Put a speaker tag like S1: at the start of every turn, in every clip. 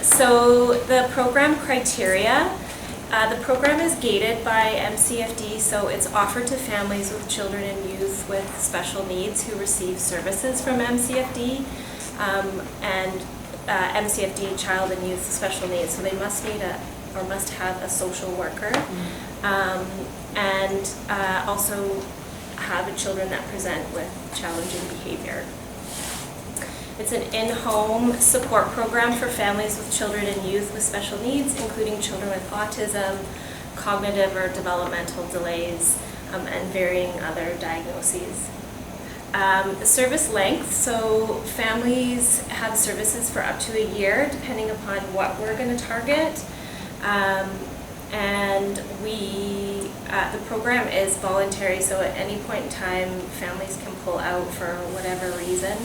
S1: So the program criteria, the program is gated by MCFD, so it's offered to families with children and youth with special needs who receive services from MCFD, and MCFD child and youth special needs. So they must need must have a social worker, and also have children that present with challenging behavior. It's an in-home support program for families with children and youth with special needs, including children with autism, cognitive or developmental delays, and varying other diagnoses. The service length, so families have services for up to a year, depending upon what we're going to target. And the program is voluntary, so at any point in time, families can pull out for whatever reason.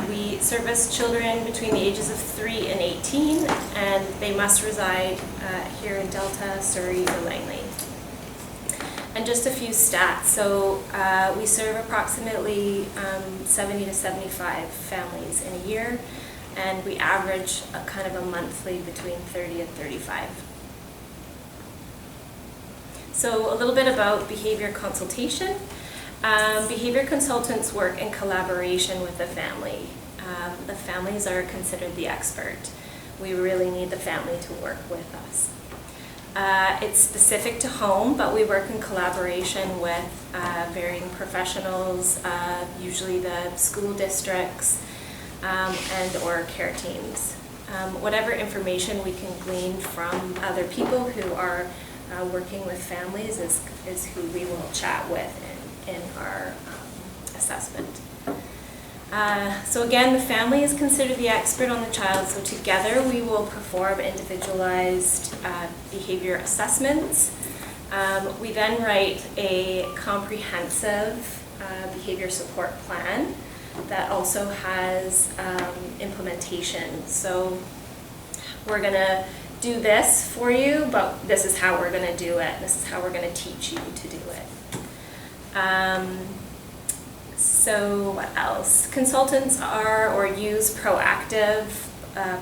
S1: We service children between the ages of 3 and 18, and they must reside here in Delta, Surrey, or Langley. And just a few stats. So we serve approximately 70 to 75 families in a year, and we average a kind of a monthly between 30 and 35. So a little bit about behavior consultation. Behavior consultants work in collaboration with the family. The families are considered the expert. We really need the family to work with us. It's specific to home, but we work in collaboration with varying professionals, usually the school districts and or care teams. Whatever information we can glean from other people who are working with families is who we will chat with in our assessment. So again, the family is considered the expert on the child, so together we will perform individualized behavior assessments. We then write a comprehensive behavior support plan that also has implementation. So we're going to do this for you, but this is how we're going to do it. This is how we're going to teach you to do it. So what else? Consultants are or use proactive,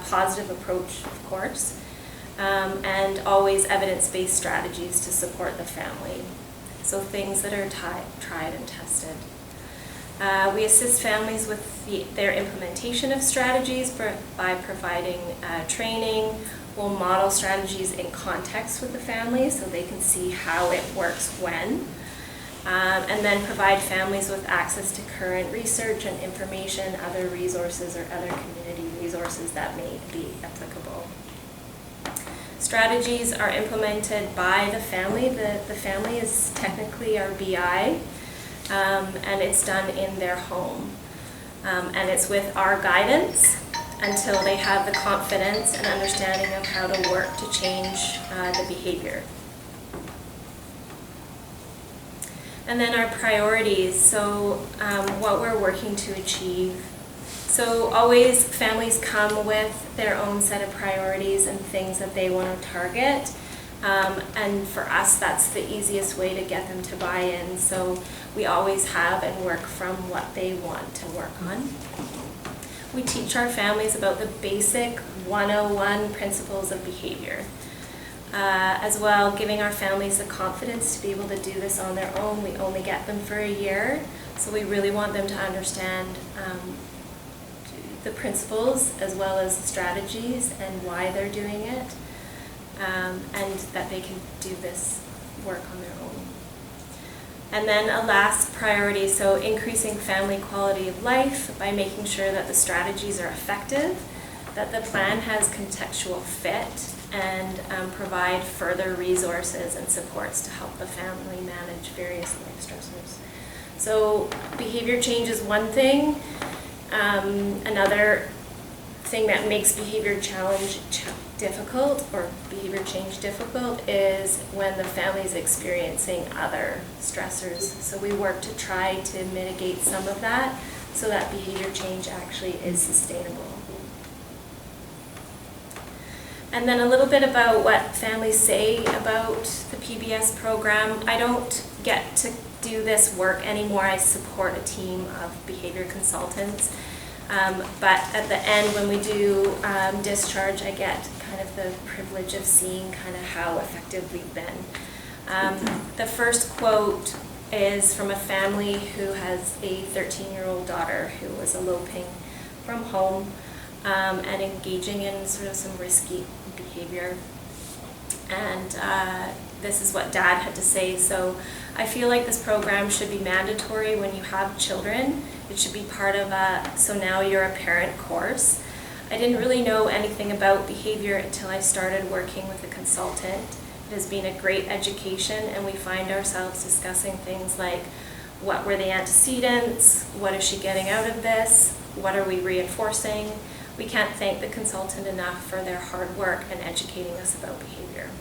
S1: positive approach, of course, and always evidence-based strategies to support the family. So things that are tried and tested. We assist families with their implementation of strategies by providing training. We'll model strategies in context with the family so they can see how it works when. And then provide families with access to current research and information, other resources or other community resources that may be applicable. Strategies are implemented by the family. The family is technically our BI, and it's done in their home. And it's with our guidance until they have the confidence and understanding of how to work to change the behavior. And then our priorities, so what we're working to achieve. So always families come with their own set of priorities and things that they want to target. And for us, that's the easiest way to get them to buy in. So we always have and work from what they want to work on. We teach our families about the basic 101 principles of behavior. As well, giving our families the confidence to be able to do this on their own. We only get them for a year, so we really want them to understand the principles as well as the strategies and why they're doing it, and that they can do this work on their own. And then a last priority, so increasing family quality of life by making sure that the strategies are effective, that the plan has contextual fit, and provide further resources and supports to help the family manage various life stressors. So behavior change is one thing. Another thing that makes behavior difficult or behavior change difficult is when the family is experiencing other stressors. So we work to try to mitigate some of that so that behavior change actually is sustainable. And then a little bit about what families say about the PBS program. I don't get to do this work anymore. I support a team of behavior consultants. But at the end, when we do discharge, I get kind of the privilege of seeing kind of how effective we've been. The first quote is from a family who has a 13-year-old daughter who was eloping from home and engaging in sort of some risky behavior. And this is what Dad had to say. So I feel like this program should be mandatory when you have children. It should be part of a So Now You're a Parent course. I didn't really know anything about behavior until I started working with a consultant. It has been a great education, and we find ourselves discussing things like, what were the antecedents? What is she getting out of this? What are we reinforcing? We can't thank the consultant enough for their hard work in educating us about behavior.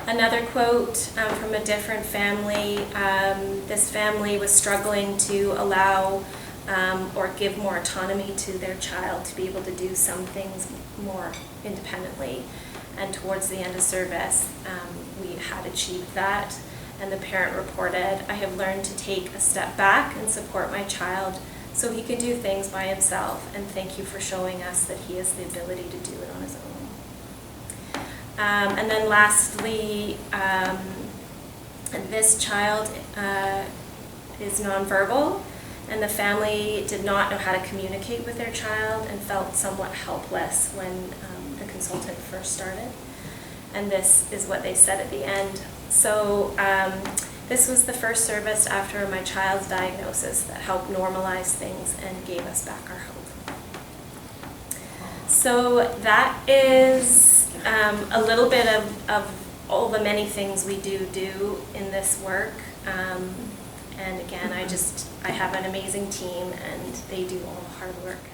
S1: Another quote from a different family. This family was struggling to allow or give more autonomy to their child to be able to do some things more independently. And towards the end of service, we had achieved that. And the parent reported, "I have learned to take a step back and support my child so he can do things by himself, and thank you for showing us that he has the ability to do it on his own." And then lastly, this child is nonverbal, and the family did not know how to communicate with their child and felt somewhat helpless when the consultant first started. And this is what they said at the end. So this was the first service after my child's diagnosis that helped normalize things and gave us back our hope. So that is a little bit of all the many things we do in this work. And again, I have an amazing team, and they do all the hard work.